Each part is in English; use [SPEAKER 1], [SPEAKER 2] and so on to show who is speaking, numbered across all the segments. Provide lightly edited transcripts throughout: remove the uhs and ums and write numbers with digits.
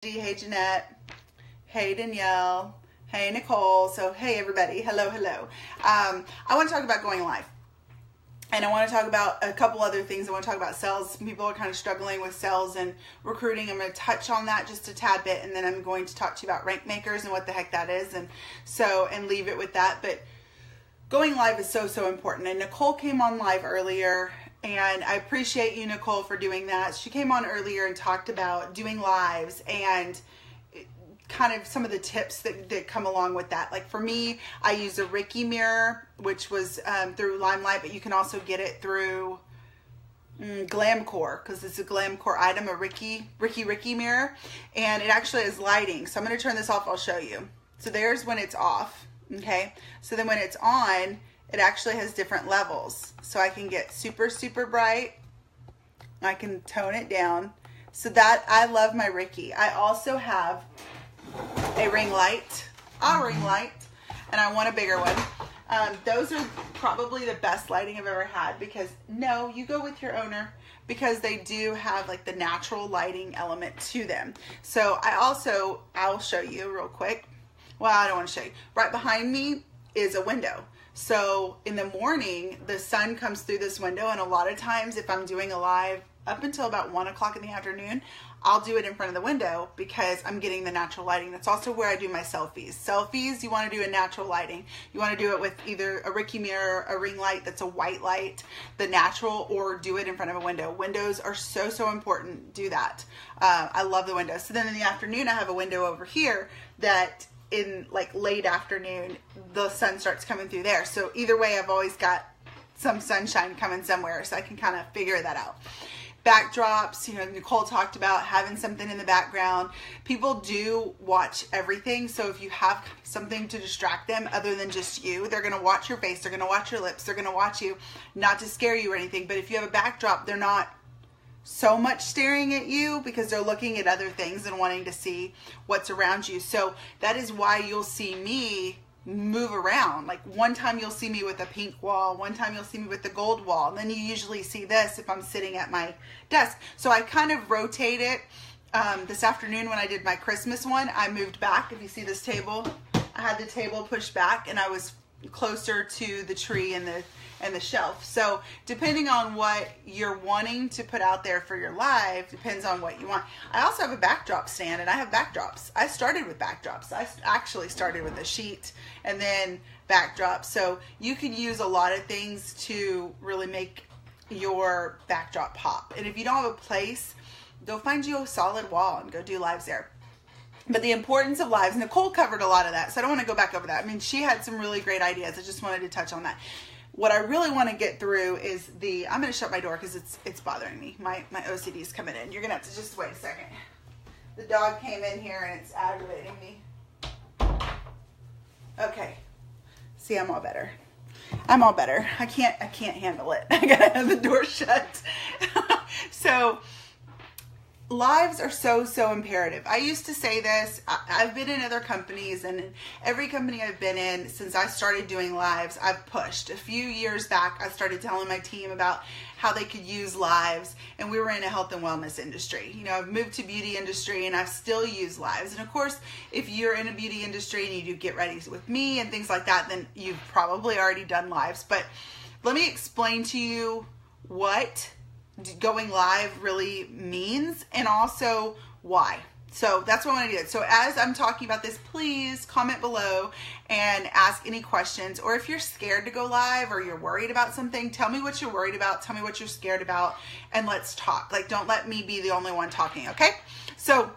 [SPEAKER 1] Hey Jeanette, hey Danielle, hey Nicole. So hey everybody, hello. I want to talk about going live, and I want to talk about a couple other things. I want to talk about sales. Some people are kind of struggling with sales and recruiting. I'm going to touch on that just a tad bit, and then I'm going to talk to you about rank makers and what the heck that is, and leave it with that. But going live is so important. And Nicole came on live earlier, and I appreciate you, Nicole, for doing that. She came on earlier and talked about doing lives and kind of some of the tips that come along with that. Like for me, I use a Ricky mirror, which was through Limelight, but you can also get it through Glamcore, because it's a Glamcore item, a Ricky mirror, and it actually has lighting. So I'm going to turn this off. I'll show you. So there's when it's off. Okay. So then when it's on, it actually has different levels. So I can get super bright. I can tone it down. So that, I love my Ricky. I also have a ring light, and I want a bigger one. Those are probably the best lighting I've ever had, because no, you go with your owner, because they do have like the natural lighting element to them. So I'll show you real quick. Well, I don't want to show you. Right behind me is a window. So in the morning, the sun comes through this window, and a lot of times if I'm doing a live up until about 1 o'clock in the afternoon, I'll do it in front of the window because I'm getting the natural lighting. That's also where I do my selfies. Selfies, you want to do a natural lighting. You want to do it with either a Ricky mirror, a ring light that's a white light, the natural, or do it in front of a window. Windows are so important. Do that. I love the windows. So then in the afternoon, I have a window over here that in like late afternoon, the sun starts coming through there. So either way, I've always got some sunshine coming somewhere, so I can kind of figure that out. Backdrops, Nicole talked about having something in the background. People do watch everything, so if you have something to distract them other than just you, they're going to watch your face, they're going to watch your lips, they're going to watch you, not to scare you or anything. But if you have a backdrop, they're not so much staring at you because they're looking at other things and wanting to see what's around you. So that is why you'll see me move around. Like one time you'll see me with a pink wall, one time you'll see me with the gold wall, and then you usually see this if I'm sitting at my desk. So I kind of rotate it. This afternoon when I did my Christmas one, I moved back. If you see this table, I had the table pushed back and I was closer to the tree and the shelf. So depending on what you're wanting to put out there for your live, depends on what you want. I also have a backdrop stand, and I have backdrops. I started with backdrops. I actually started with a sheet and then backdrops. So you can use a lot of things to really make your backdrop pop. And if you don't have a place, go find you a solid wall and go do lives there. But the importance of lives, Nicole covered a lot of that, so I don't want to go back over that. I mean, she had some really great ideas. I just wanted to touch on that. What I really want to get through is I'm going to shut my door because it's bothering me. My OCD is coming in. You're going to have to just wait a second. The dog came in here and it's aggravating me. Okay. See, I'm all better. I can't handle it. I got to have the door shut. So lives are so imperative. I used to say this. I've been in other companies, and in every company I've been in since I started doing lives, I've pushed. A few years back, I started telling my team about how they could use lives, and we were in a health and wellness industry. I've moved to beauty industry, and I still use lives. And of course, if you're in a beauty industry and you do get ready with me and things like that, then you've probably already done lives. But let me explain to you what going live really means, and also why. So that's what I want to do. So as I'm talking about this, please comment below and ask any questions. Or if you're scared to go live or you're worried about something, tell me what you're worried about. Tell me what you're scared about, and let's talk. Like, don't let me be the only one talking, okay? So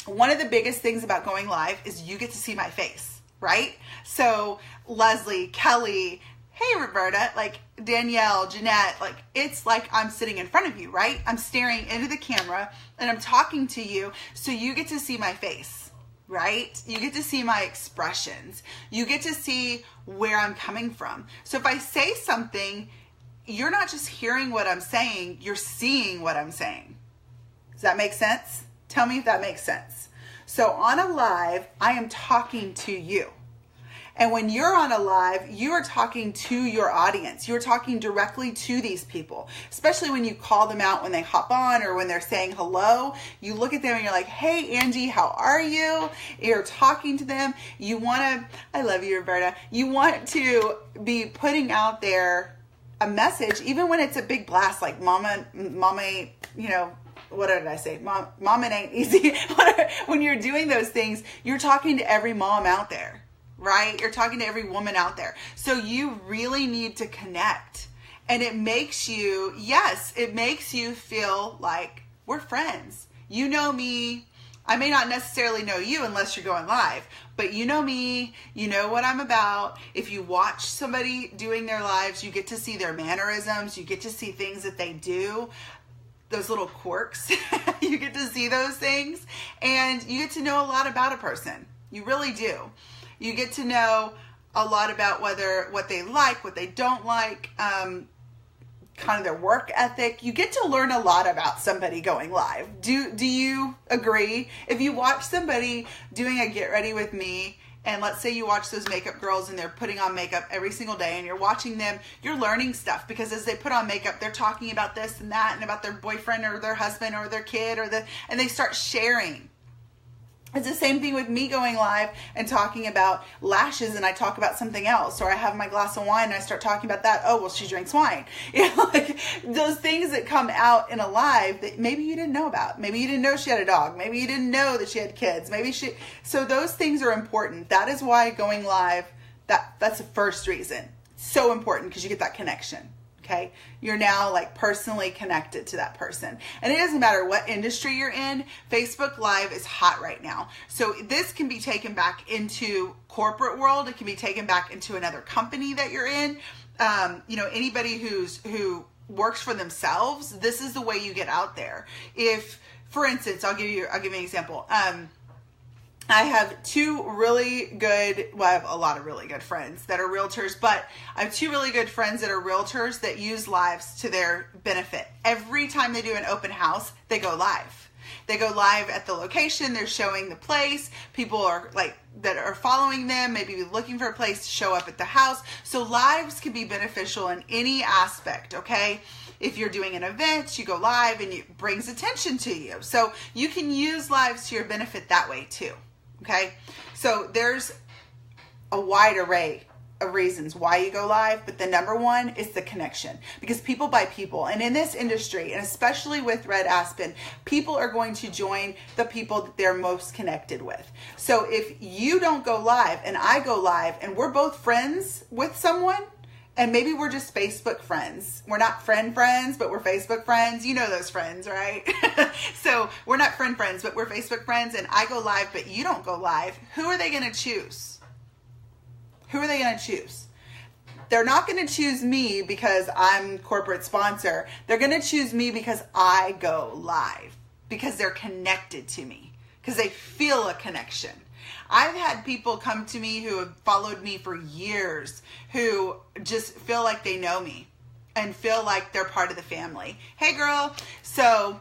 [SPEAKER 1] one of the biggest things about going live is you get to see my face, right? So Leslie, Kelly, hey Roberta, like Danielle, Jeanette, like it's like I'm sitting in front of you, right? I'm staring into the camera and I'm talking to you, so you get to see my face, right? You get to see my expressions. You get to see where I'm coming from. So if I say something, you're not just hearing what I'm saying, you're seeing what I'm saying. Does that make sense? Tell me if that makes sense. So on a live, I am talking to you. And when you're on a live, you are talking to your audience. You're talking directly to these people, especially when you call them out when they hop on or when they're saying hello. You look at them and you're like, hey, Angie, how are you? You're talking to them. You want to, I love you, Roberta. You want to be putting out there a message, even when it's a big blast, like mama ain't, what did I say? Mama ain't easy. When you're doing those things, you're talking to every mom out there, right? You're talking to every woman out there. So you really need to connect. And it makes you, it makes you feel like we're friends. You know me. I may not necessarily know you unless you're going live, but you know me, you know what I'm about. If you watch somebody doing their lives, you get to see their mannerisms, you get to see things that they do, those little quirks. You get to see those things, and you get to know a lot about a person. You really do. You get to know a lot about what they like, what they don't like, kind of their work ethic. You get to learn a lot about somebody going live. Do you agree? If you watch somebody doing a get ready with me, and let's say you watch those makeup girls and they're putting on makeup every single day and you're watching them, you're learning stuff, because as they put on makeup, they're talking about this and that and about their boyfriend or their husband or their kid and they start sharing. It's the same thing with me going live and talking about lashes, and I talk about something else, or I have my glass of wine and I start talking about that. Oh, well, she drinks wine. Like those things that come out in a live that maybe you didn't know about. Maybe you didn't know she had a dog. Maybe you didn't know that she had kids. So those things are important. That is why going live, that's the first reason. So important, because you get that connection. Okay, you're now like personally connected to that person. And it doesn't matter what industry you're in, Facebook Live is hot right now. So this can be taken back into corporate world. It can be taken back into another company that you're in. Anybody who works for themselves, this is the way you get out there. If, for instance, I'll give you an example. I have I have a lot of really good friends that are realtors, but I have two really good friends that are realtors that use lives to their benefit. Every time they do an open house, they go live. They go live at the location. They're showing the place. People are that are following them, maybe looking for a place to show up at the house. So lives can be beneficial in any aspect, okay? If you're doing an event, you go live and it brings attention to you. So you can use lives to your benefit that way too. Okay, so there's a wide array of reasons why you go live, but the number one is the connection, because people buy people. And in this industry, and especially with Red Aspen, people are going to join the people that they're most connected with. So if you don't go live and I go live and we're both friends with someone, and maybe we're just Facebook friends. We're not friends, but we're Facebook friends. You know those friends, right? So we're not friends, but we're Facebook friends, and I go live, but you don't go live. Who are they going to choose? Who are they going to choose? They're not going to choose me because I'm corporate sponsor. They're going to choose me because I go live, because they're connected to me, because they feel a connection. I've had people come to me who have followed me for years who just feel like they know me and feel like they're part of the family. Hey, girl. So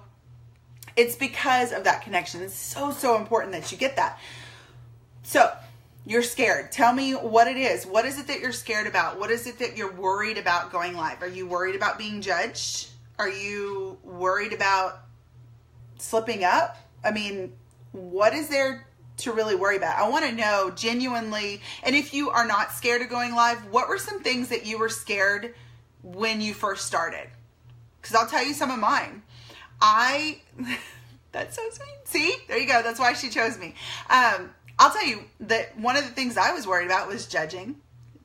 [SPEAKER 1] it's because of that connection. It's so important that you get that. So you're scared. Tell me what it is. What is it that you're scared about? What is it that you're worried about going live? Are you worried about being judged? Are you worried about slipping up? I mean, what is there to really worry about? I want to know genuinely. And if you are not scared of going live, what were some things that you were scared when you first started? Because I'll tell you some of mine. That's so sweet. See, there you go. That's why she chose me. I'll tell you that one of the things I was worried about was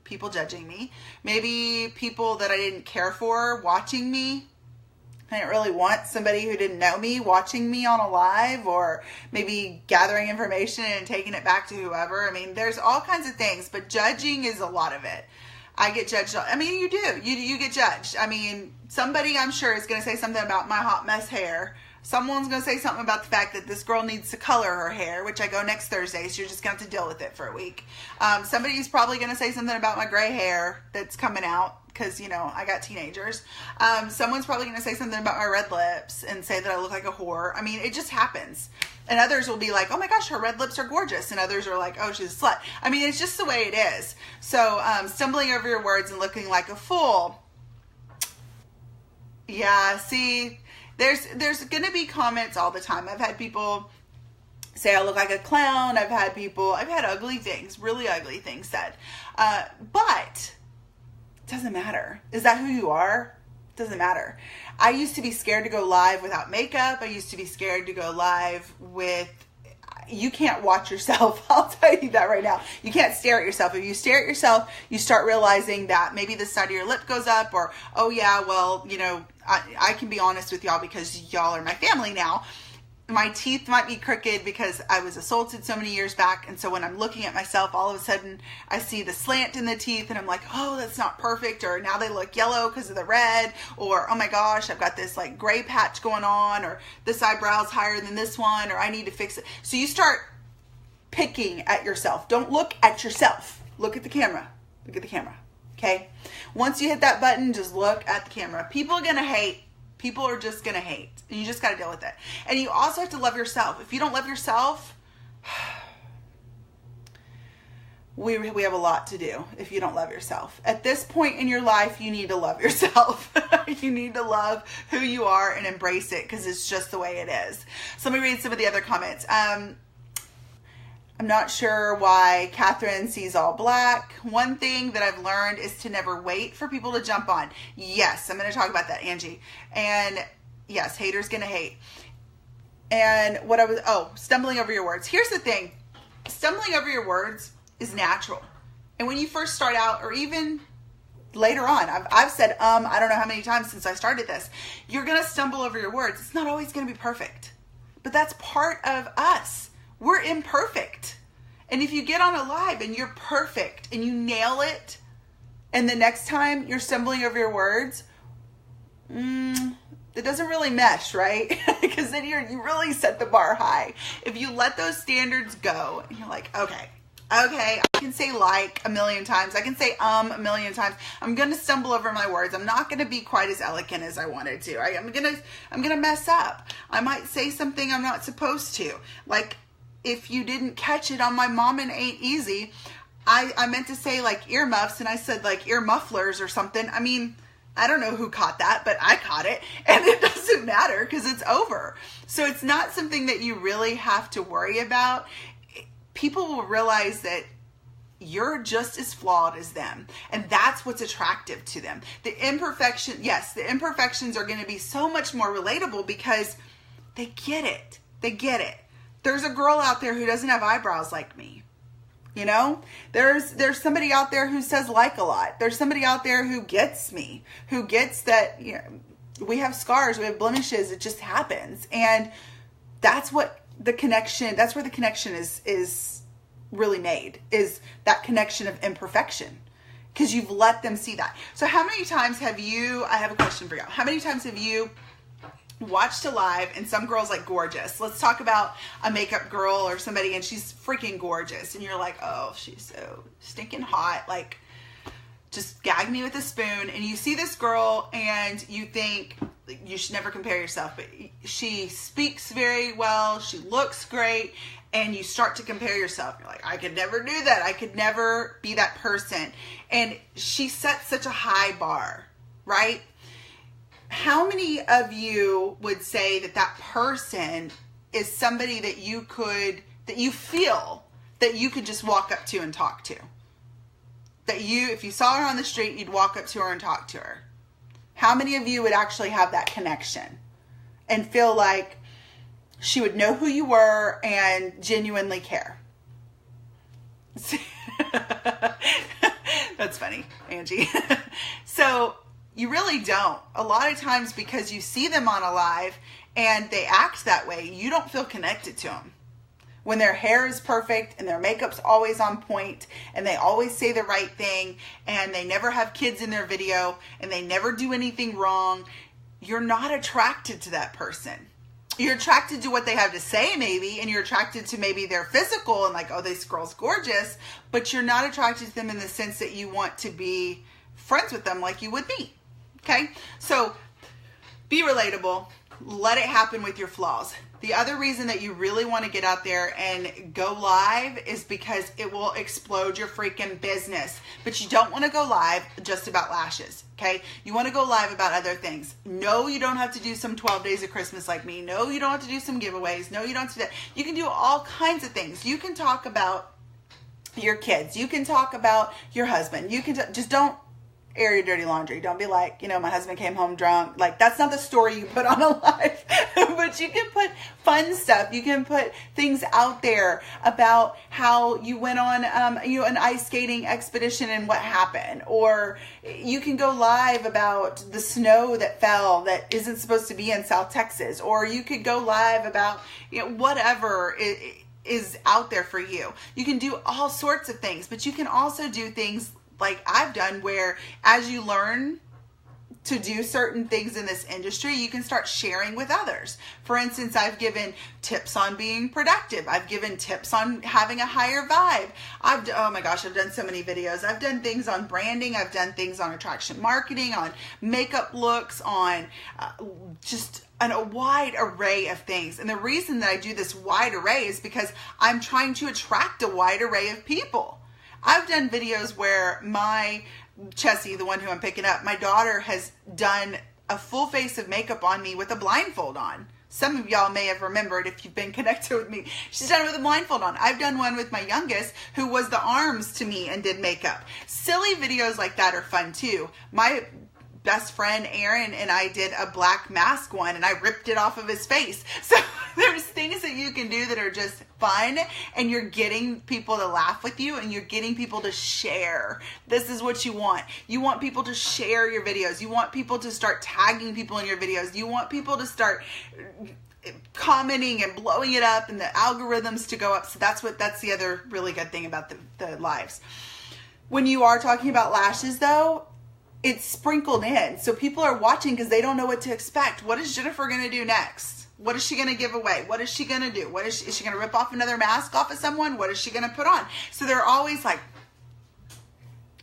[SPEAKER 1] people judging me. Maybe people that I didn't care for watching me. I didn't really want somebody who didn't know me watching me on a live, or maybe gathering information and taking it back to whoever. I mean, there's all kinds of things, but judging is a lot of it. I get judged. I mean, you do. You get judged. I mean, somebody I'm sure is going to say something about my hot mess hair. Someone's going to say something about the fact that this girl needs to color her hair, which I go next Thursday, so you're just going to have to deal with it for a week. Somebody's probably going to say something about my gray hair that's coming out, because, you know, I got teenagers. Someone's probably going to say something about my red lips and say that I look like a whore. I mean, it just happens. And others will be like, oh my gosh, her red lips are gorgeous. And others are like, oh, she's a slut. I mean, it's just the way it is. So stumbling over your words and looking like a fool. Yeah, see, there's going to be comments all the time. I've had people say I look like a clown. I've had ugly things, really ugly things said. But it doesn't matter. Is that who you are? It doesn't matter. I used to be scared to go live without makeup. I used to be scared to go live with, you can't watch yourself. I'll tell you that right now. You can't stare at yourself. If you stare at yourself, you start realizing that maybe the side of your lip goes up, or, oh yeah, well, you know, I can be honest with y'all because y'all are my family now. My teeth might be crooked because I was assaulted so many years back. And so when I'm looking at myself, all of a sudden I see the slant in the teeth and I'm like, oh, that's not perfect. Or now they look yellow because of the red. Or, oh my gosh, I've got this like gray patch going on. Or this eyebrow's higher than this one. Or I need to fix it. So you start picking at yourself. Don't look at yourself. Look at the camera. Look at the camera. Okay? Once you hit that button, just look at the camera. People are going to hate. People are just going to hate. And you just got to deal with it. And you also have to love yourself. If you don't love yourself, we have a lot to do if you don't love yourself. At this point in your life, you need to love yourself. You need to love who you are and embrace it because it's just the way it is. So let me read some of the other comments. I'm not sure why Catherine sees all black. One thing that I've learned is to never wait for people to jump on. Yes, I'm going to talk about that, Angie. And yes, haters going to hate. And stumbling over your words. Here's the thing. Stumbling over your words is natural. And when you first start out, or even later on, I've said, I don't know how many times since I started this, you're going to stumble over your words. It's not always going to be perfect, but that's part of us. We're imperfect. And if you get on a live and you're perfect and you nail it, and the next time you're stumbling over your words, it doesn't really mesh, right? Because then you really set the bar high. If you let those standards go and you're like, okay, I can say like a million times. I can say a million times. I'm going to stumble over my words. I'm not going to be quite as eloquent as I wanted to. I'm going to mess up. I might say something I'm not supposed to. Like, if you didn't catch it on my Mom and Ain't Easy, I meant to say like earmuffs and I said like ear mufflers or something. I mean, I don't know who caught that, but I caught it, and it doesn't matter because it's over. So it's not something that you really have to worry about. People will realize that you're just as flawed as them, and that's what's attractive to them. The imperfections are going to be so much more relatable because they get it. They get it. There's a girl out there who doesn't have eyebrows like me. You know, there's somebody out there who says like a lot. There's somebody out there who gets me, who gets that, you know, we have scars, we have blemishes. It just happens. And that's what the connection, that's where the connection is really made, is that connection of imperfection, because you've let them see that. So how many times have you, I have a question for you. How many times have you watched a live and some girl's like gorgeous? Let's talk about a makeup girl or somebody and she's freaking gorgeous and you're like, oh, she's so stinking hot, like just gag me with a spoon. And you see this girl and you think you should never compare yourself, but she speaks very well, she looks great, and you start to compare yourself. You're like, I could never do that, I could never be that person. And she sets such a high bar, right? How many of you would say that that person is somebody that you feel that you could just walk up to and talk to? That if you saw her on the street, you'd walk up to her and talk to her. How many of you would actually have that connection and feel like she would know who you were and genuinely care? That's funny, Angie. So you really don't. A lot of times, because you see them on a live and they act that way, you don't feel connected to them. When their hair is perfect and their makeup's always on point and they always say the right thing and they never have kids in their video and they never do anything wrong, you're not attracted to that person. You're attracted to what they have to say maybe, and you're attracted to maybe their physical and like, oh, this girl's gorgeous, but you're not attracted to them in the sense that you want to be friends with them like you would me. Okay? So be relatable. Let it happen with your flaws. The other reason that you really want to get out there and go live is because it will explode your freaking business. But you don't want to go live just about lashes, okay? You want to go live about other things. No, you don't have to do some 12 days of Christmas like me. No, you don't have to do some giveaways. No, you don't have to do that. You can do all kinds of things. You can talk about your kids. You can talk about your husband. You can just don't air your dirty laundry. Don't be like, my husband came home drunk. Like, that's not the story you put on a live. But you can put fun stuff. You can put things out there about how you went on an ice skating expedition and what happened. Or you can go live about the snow that fell that isn't supposed to be in South Texas. Or you could go live about whatever is out there for you. You can do all sorts of things, but you can also do things like I've done, where as you learn to do certain things in this industry, you can start sharing with others. For instance, I've given tips on being productive. I've given tips on having a higher vibe. Oh my gosh, I've done so many videos. I've done things on branding. I've done things on attraction marketing, on makeup looks, on just a wide array of things. And the reason that I do this wide array is because I'm trying to attract a wide array of people. I've done videos where my Chessie, the one who I'm picking up, my daughter has done a full face of makeup on me with a blindfold on. Some of y'all may have remembered if you've been connected with me. She's done it with a blindfold on. I've done one with my youngest who was the arms to me and did makeup. Silly videos like that are fun too. My best friend Aaron and I did a black mask one, and I ripped it off of his face. So there's things that you can do that are just fun, and you're getting people to laugh with you, and you're getting people to share. This is what you want. You want people to share your videos. You want people to start tagging people in your videos. You want people to start commenting and blowing it up, and the algorithms to go up. So that's the other really good thing about the lives. When you are talking about lashes though, it's sprinkled in. So people are watching because they don't know what to expect. What is Jennifer going to do next? What is she going to give away? What is she going to do? Is she going to rip off another mask off of someone? What is she going to put on? So they're always like,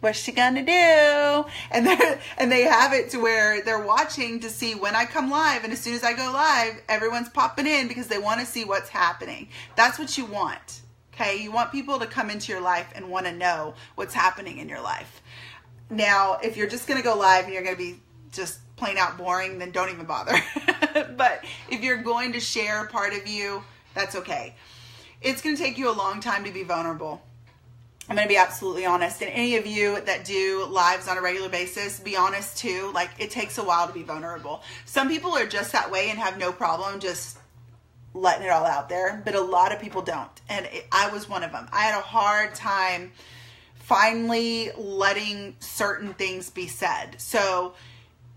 [SPEAKER 1] what's she going to do? And they have it to where they're watching to see when I come live. And as soon as I go live, everyone's popping in because they want to see what's happening. That's what you want. Okay. You want people to come into your life and want to know what's happening in your life. Now, if you're just going to go live and you're going to be just plain out boring, then don't even bother. But if you're going to share part of you, that's okay. It's going to take you a long time to be vulnerable. I'm going to be absolutely honest. And any of you that do lives on a regular basis, be honest too. Like, it takes a while to be vulnerable. Some people are just that way and have no problem just letting it all out there. But a lot of people don't. And I was one of them. I had a hard time finally letting certain things be said. So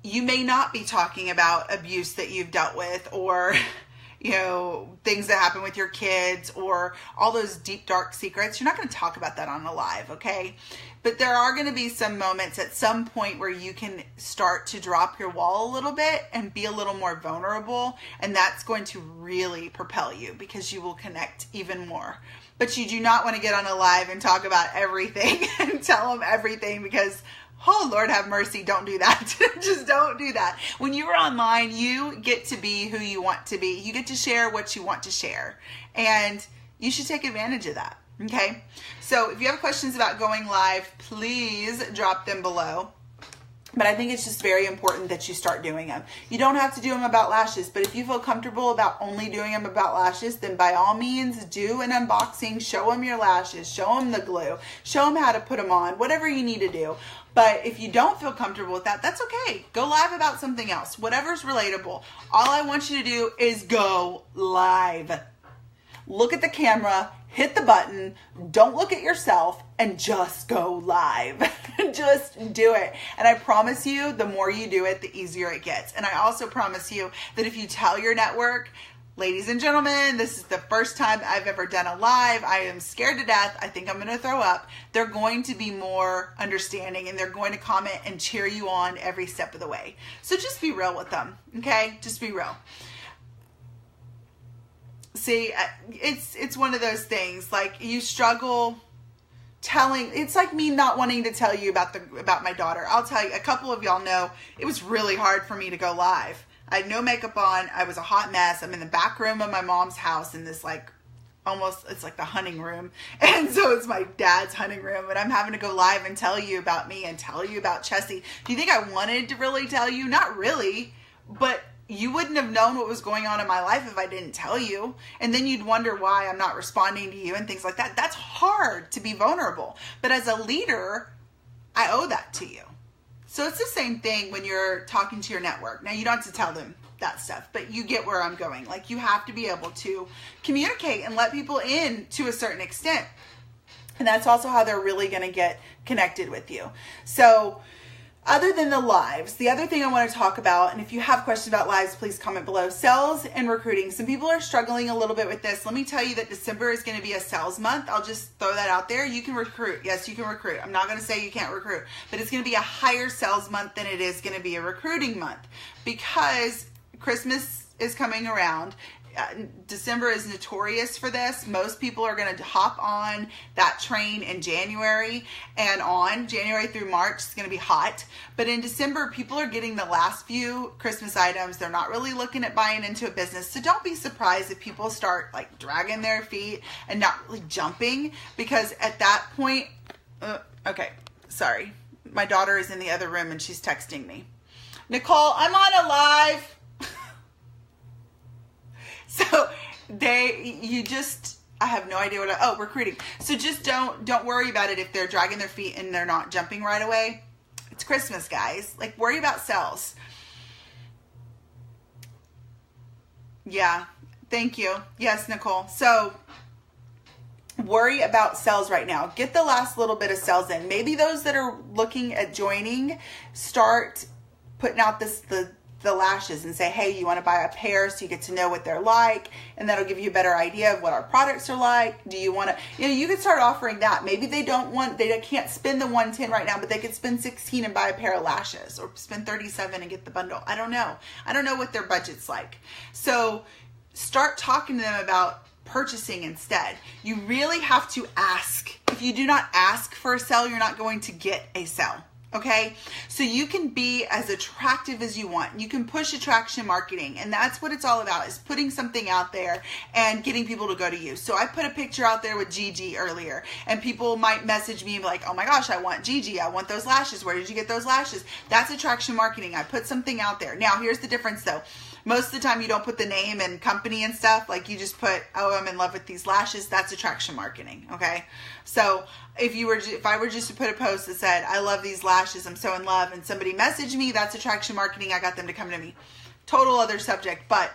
[SPEAKER 1] you may not be talking about abuse that you've dealt with, or things that happen with your kids, or all those deep dark secrets. You're not going to talk about that on a live, okay? But there are going to be some moments at some point where you can start to drop your wall a little bit and be a little more vulnerable, and that's going to really propel you because you will connect even more. But you do not want to get on a live and talk about everything and tell them everything, because, oh, Lord have mercy, don't do that. Just don't do that. When you are online, you get to be who you want to be. You get to share what you want to share. And you should take advantage of that, okay? So if you have questions about going live, please drop them below. But I think it's just very important that you start doing them. You don't have to do them about lashes, but if you feel comfortable about only doing them about lashes, then by all means do an unboxing, show them your lashes, show them the glue, show them how to put them on, whatever you need to do. But if you don't feel comfortable with that, that's okay. Go live about something else, whatever's relatable. All I want you to do is go live. Look at the camera, hit the button, don't look at yourself, and just go live. Just do it. And I promise you, the more you do it, the easier it gets. And I also promise you that if you tell your network, ladies and gentlemen, this is the first time I've ever done a live, I am scared to death, I think I'm going to throw up, they're going to be more understanding, and they're going to comment and cheer you on every step of the way. So just be real with them, okay? Just be real. See, it's one of those things, like, you struggle it's like me not wanting to tell you about my daughter. I'll tell you, a couple of y'all know it was really hard for me to go live. I had no makeup on. I was a hot mess. I'm in the back room of my mom's house in this like it's like the hunting room. And so it's my dad's hunting room, and I'm having to go live and tell you about me and tell you about Chessie. Do you think I wanted to really tell you? Not really, but you wouldn't have known what was going on in my life if I didn't tell you. And then you'd wonder why I'm not responding to you and things like that. That's hard to be vulnerable. But as a leader, I owe that to you. So it's the same thing when you're talking to your network. Now, you don't have to tell them that stuff, but you get where I'm going. Like, you have to be able to communicate and let people in to a certain extent. And that's also how they're really going to get connected with you. So other than the lives, the other thing I want to talk about, and if you have questions about lives, please comment below, sales and recruiting. Some people are struggling a little bit with this. Let me tell you that December is going to be a sales month. I'll just throw that out there. You can recruit. Yes, you can recruit. I'm not going to say you can't recruit, but it's going to be a higher sales month than it is going to be a recruiting month, because Christmas is coming around. December is notorious for this. Most people are going to hop on that train in January, and on January through March it's going to be hot. But in December, people are getting the last few Christmas items. They're not really looking at buying into a business. So don't be surprised if people start like dragging their feet and not really jumping, because at that point, okay, sorry. My daughter is in the other room and she's texting me. Nicole, I'm on a live. So I have no idea recruiting. So just don't worry about it if they're dragging their feet and they're not jumping right away. It's Christmas, guys. Like, worry about sales. Yeah. Thank you. Yes, Nicole. So worry about sales right now. Get the last little bit of sales in. Maybe those that are looking at joining, start putting out the lashes and say, hey, you want to buy a pair so you get to know what they're like, and that'll give you a better idea of what our products are like. Do you want to, you can start offering that. Maybe they can't spend the $110 right now, but they could spend $16 and buy a pair of lashes, or spend $37 and get the bundle. I don't know what their budget's like. So start talking to them about purchasing instead. You really have to ask. If you do not ask for a sale, you're not going to get a sale. Okay, so you can be as attractive as you want. You can push attraction marketing, and that's what it's all about, is putting something out there and getting people to go to you. So I put a picture out there with Gigi earlier, and people might message me and be like, oh my gosh, I want Gigi. I want those lashes. Where did you get those lashes? That's attraction marketing. I put something out there. Now, here's the difference though. Most of the time you don't put the name and company and stuff. Like, you just put, oh, I'm in love with these lashes. That's attraction marketing. Okay. So if I were just to put a post that said, I love these lashes, I'm so in love, and somebody messaged me, that's attraction marketing. I got them to come to me. Total other subject. But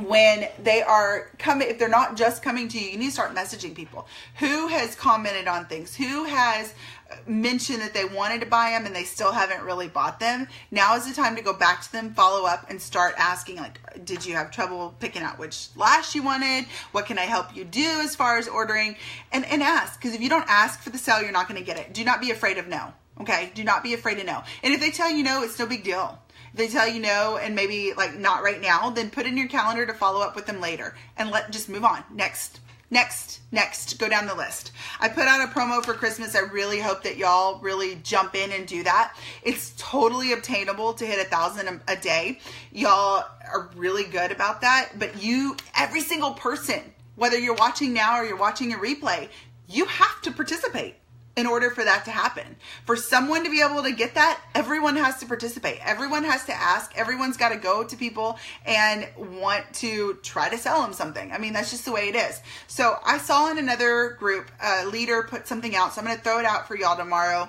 [SPEAKER 1] when they are coming, if they're not just coming to you, you need to start messaging people. Who has commented on things? Who has mentioned that they wanted to buy them and they still haven't really bought them? Now is the time to go back to them, follow up, and start asking, like, did you have trouble picking out which lash you wanted? What can I help you do as far as ordering? And ask, because if you don't ask for the sale, you're not going to get it. Do not be afraid of no. Okay? Do not be afraid of no. And if they tell you no, it's no big deal. If they tell you no and maybe like not right now, then put in your calendar to follow up with them later, and just move on. Next, go down the list. I put out a promo for Christmas. I really hope that y'all really jump in and do that. It's totally obtainable to hit 1,000 a day. Y'all are really good about that, but every single person, whether you're watching now or you're watching a replay, you have to participate. In order for that to happen, for someone to be able to get that, everyone has to participate. Everyone has to ask. Everyone's got to go to people and want to try to sell them something. I mean, that's just the way it is. So I saw in another group, a leader put something out. So I'm going to throw it out for y'all tomorrow,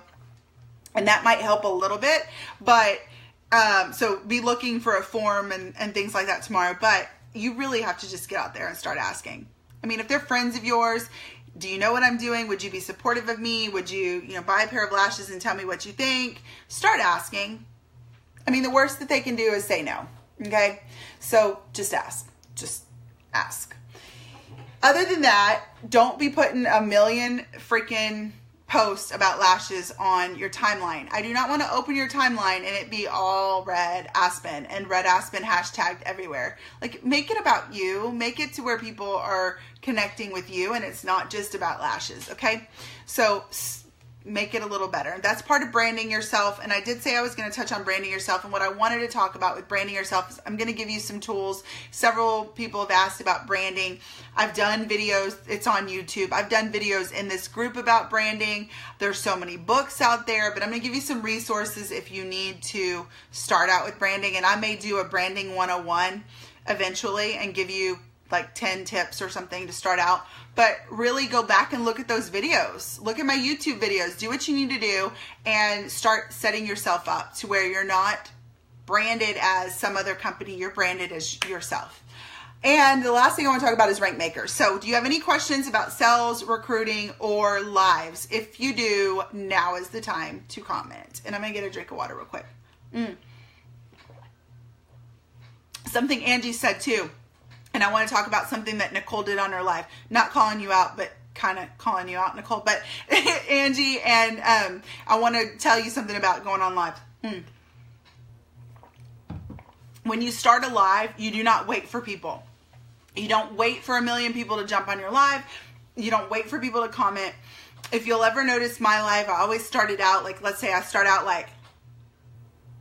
[SPEAKER 1] and that might help a little bit. But so be looking for a form and things like that tomorrow. But you really have to just get out there and start asking. I mean, if they're friends of yours, do you know what I'm doing? Would you be supportive of me? Would you, buy a pair of lashes and tell me what you think? Start asking. I mean, the worst that they can do is say no. Okay? So just ask. Just ask. Other than that, don't be putting a million freaking post about lashes on your timeline. I do not want to open your timeline and it be all Red Aspen and Red Aspen hashtagged everywhere. Like, make it about you. Make it to where people are connecting with you and it's not just about lashes, okay? So make it a little better. That's part of branding yourself. And I did say I was going to touch on branding yourself. And what I wanted to talk about with branding yourself is I'm going to give you some tools. Several people have asked about branding. I've done videos. It's on YouTube. I've done videos in this group about branding. There's so many books out there, but I'm going to give you some resources if you need to start out with branding. And I may do a branding 101 eventually and give you like 10 tips or something to start out. But really go back and look at those videos. Look at my YouTube videos. Do what you need to do and start setting yourself up to where you're not branded as some other company. You're branded as yourself. And the last thing I want to talk about is rank makers. So do you have any questions about sales, recruiting, or lives? If you do, now is the time to comment. And I'm going to get a drink of water real quick. Something Angie said too. And I want to talk about something that Nicole did on her live. Not calling you out, but kind of calling you out, Nicole. But Angie, and I want to tell you something about going on live. When you start a live, you do not wait for people. You don't wait for 1 million people to jump on your live. You don't wait for people to comment. If you'll ever notice my live, I always started out, like, let's say I start out like,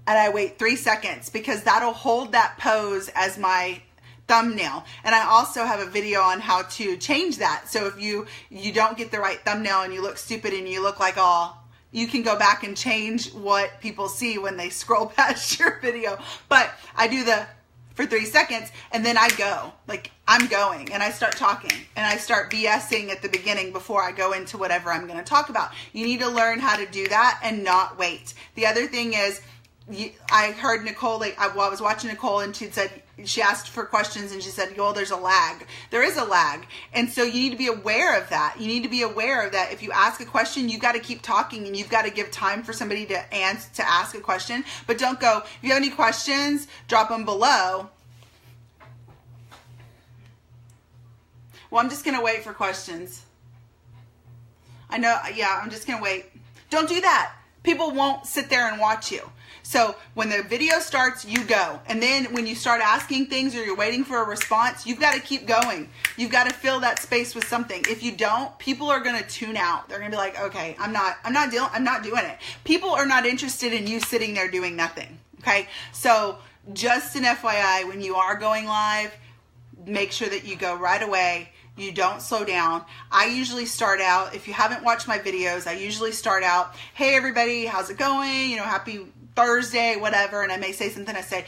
[SPEAKER 1] and I wait 3 seconds because that'll hold that pose as my thumbnail. And I also have a video on how to change that. So if you don't get the right thumbnail and you look stupid and you look like all, you can go back and change what people see when they scroll past your video. But I do for 3 seconds and then I go, like I'm going and I start talking and I start BSing at the beginning before I go into whatever I'm going to talk about. You need to learn how to do that and not wait. The other thing is, I heard Nicole, like, I was watching Nicole and she asked for questions and she said, "Yo, there's a lag." There is a lag. And so you need to be aware of that. You need to be aware of that. If you ask a question, you've got to keep talking and you've got to give time for somebody to ask a question. But don't go, if you have any questions, drop them below. Well, I'm just going to wait for questions. I know, yeah, I'm just going to wait. Don't do that. People won't sit there and watch you. So when the video starts, you go. And then when you start asking things or you're waiting for a response, you've got to keep going. You've got to fill that space with something. If you don't, people are going to tune out. They're going to be like, okay, I'm not doing it. People are not interested in you sitting there doing nothing. Okay. So just an FYI, when you are going live, make sure that you go right away. You don't slow down. I usually start out, if you haven't watched my videos, I usually start out, "Hey everybody, how's it going? You know, happy Thursday," whatever. And I may say something. I say,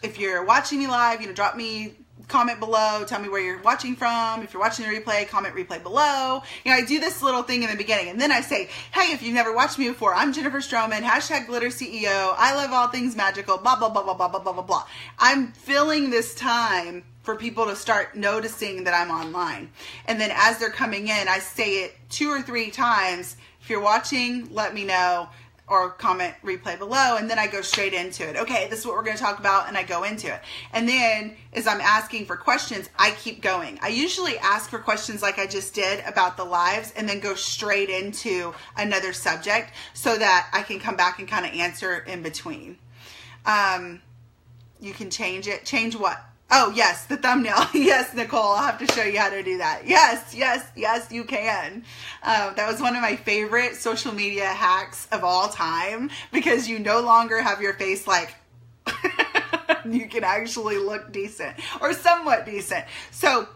[SPEAKER 1] if you're watching me live, drop me, comment below, tell me where you're watching from. If you're watching the replay, comment replay below. I do this little thing in the beginning. And then I say, "Hey, if you've never watched me before, I'm Jennifer Stroman, #GlitterCEO. I love all things magical, blah, blah, blah, blah, blah, blah, blah, blah, blah." I'm filling this time for people to start noticing that I'm online. And then as they're coming in, I say it 2 or 3 times. If you're watching, let me know, or comment replay below, and then I go straight into it. Okay, this is what we're going to talk about, and I go into it. And then as I'm asking for questions, I keep going. I usually ask for questions like I just did about the lives and then go straight into another subject so that I can come back and kind of answer in between. You can change it. Change what? Oh, yes, the thumbnail. Yes, Nicole, I'll have to show you how to do that. Yes, you can. That was one of my favorite social media hacks of all time because you no longer have your face like, you can actually look decent or somewhat decent. So,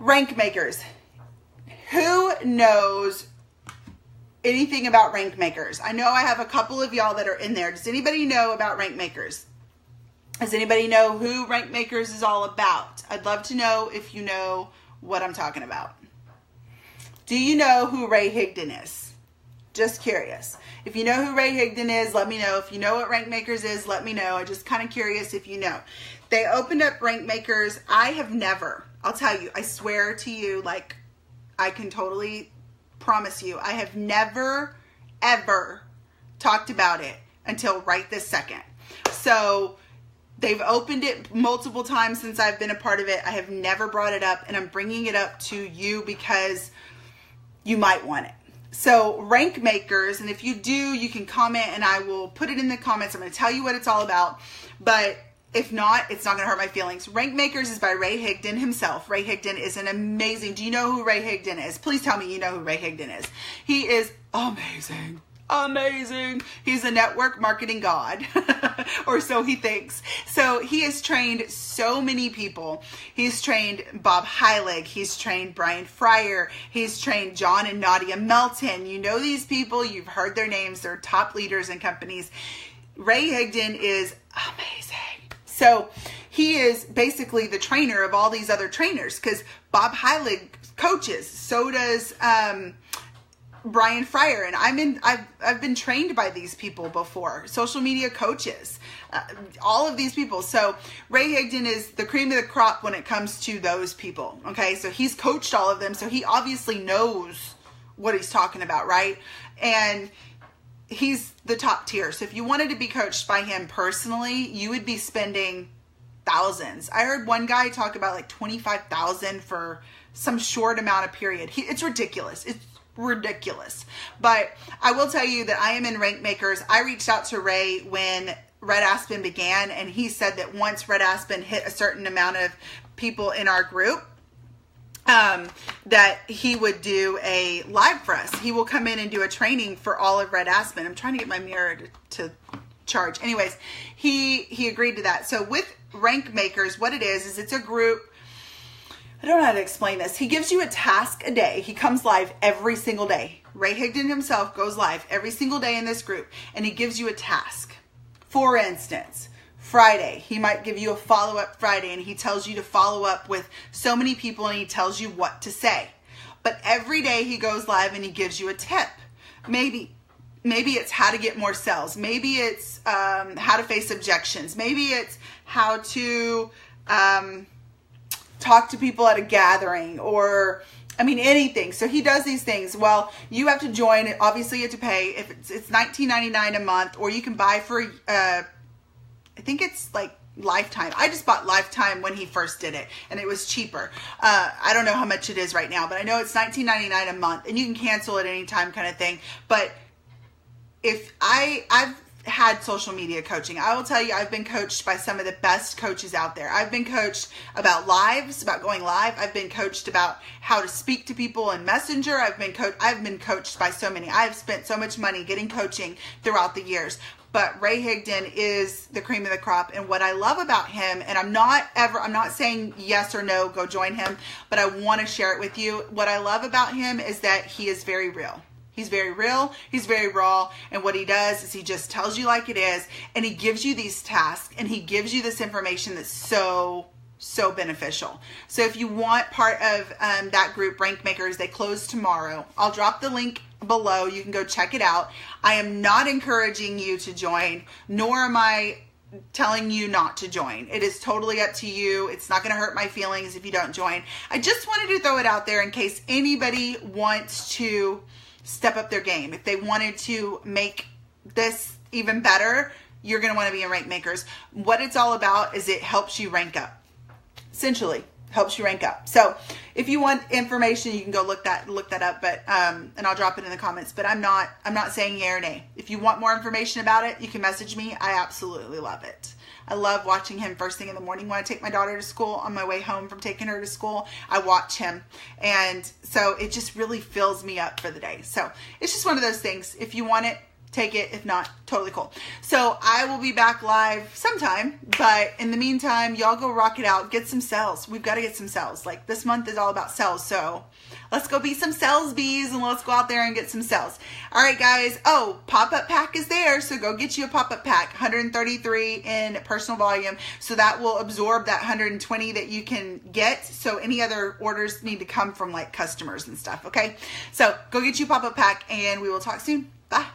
[SPEAKER 1] rank makers. Who knows anything about rank makers? I know I have a couple of y'all that are in there. Does anybody know about rank makers? Does anybody know who Rank Makers is all about? I'd love to know if you know what I'm talking about. Do you know who Ray Higdon is? Just curious. If you know who Ray Higdon is, let me know. If you know what Rank Makers is, let me know. I'm just kind of curious if you know. They opened up Rank Makers. I have never, I'll tell you, I swear to you, like I can totally promise you, I have never, ever talked about it until right this second. So they've opened it multiple times since I've been a part of it. I have never brought it up, and I'm bringing it up to you because you might want it. So Rank Makers, and if you do, you can comment and I will put it in the comments. I'm going to tell you what it's all about, but if not, it's not going to hurt my feelings. Rank Makers is by Ray Higdon himself. Ray Higdon is an amazing, do you know who Ray Higdon is? Please tell me you know who Ray Higdon is. He is amazing. Amazing. He's a network marketing god, or so he thinks. So he has trained so many people. He's trained Bob Heilig. He's trained Brian Fryer. He's trained John and Nadia Melton. You know these people. You've heard their names. They're top leaders in companies. Ray Higdon is amazing. So he is basically the trainer of all these other trainers, because Bob Heilig coaches. So does Brian Fryer, and I've been trained by these people before. Social media coaches, all of these people. So Ray Higdon is the cream of the crop when it comes to those people. Okay, so he's coached all of them, so he obviously knows what he's talking about, right? And he's the top tier. So if you wanted to be coached by him personally, you would be spending thousands. I heard one guy talk about like $25,000 for some short amount of period. It's ridiculous. It's ridiculous. But I will tell you that I am in Rank Makers. I reached out to Ray when Red Aspen began, and he said that once Red Aspen hit a certain amount of people in our group, that he would do a live for us. He will come in and do a training for all of Red Aspen. I'm trying to get my mirror to charge. Anyways, he agreed to that. So with Rank Makers, what it is it's a group. I don't know how to explain this. He gives you a task a day. He comes live every single day. Ray Higdon himself goes live every single day in this group, and he gives you a task. For instance, Friday, he might give you a follow-up Friday, and he tells you to follow up with so many people, and he tells you what to say. But every day he goes live and he gives you a tip. Maybe it's how to get more sales. Maybe it's how to face objections. Maybe it's how to talk to people at a gathering, or anything. So he does these things. Well, you have to join. Obviously you have to pay. If it's $19.99 a month, or you can buy for I think it's like lifetime. I just bought lifetime when he first did it, and it was cheaper. I don't know how much it is right now, but I know it's $19.99 a month, and you can cancel at any time, kind of thing. But if I've had social media coaching, I will tell you, I've been coached by some of the best coaches out there. I've been coached about lives, about going live. I've been coached about how to speak to people in Messenger. I've been coached by so many. I've spent so much money getting coaching throughout the years. But Ray Higdon is the cream of the crop. And what I love about him, and I'm not saying yes or no, go join him, but I want to share it with you. What I love about him is that he is very real. He's very real. He's very raw. And what he does is he just tells you like it is. And he gives you these tasks, and he gives you this information that's so beneficial. So if you want part of that group, Rank Makers, they close tomorrow. I'll drop the link below. You can go check it out. I am not encouraging you to join, nor am I telling you not to join. It is totally up to you. It's not going to hurt my feelings if you don't join. I just wanted to throw it out there in case anybody wants to step up their game. If they wanted to make this even better, you're going to want to be in Rank Makers. What it's all about is it helps you rank up. Essentially, helps you rank up. So if you want information, you can go look that up, but and I'll drop it in the comments. But I'm not saying yay or nay. If you want more information about it, you can message me. I absolutely love it. I love watching him first thing in the morning when I take my daughter to school. On my way home from taking her to school, I watch him. And so it just really fills me up for the day. So it's just one of those things. If you want it, take it. If not, totally cool. So I will be back live sometime. But in the meantime, y'all go rock it out. Get some sales. We've got to get some sales. Like, this month is all about sales. So let's go be some sales bees, and let's go out there and get some sales. All right, guys. Oh, pop-up pack is there. So go get you a pop-up pack. 133 in personal volume. So that will absorb that 120 that you can get. So any other orders need to come from like customers and stuff. Okay. So go get you a pop-up pack, and we will talk soon. Bye.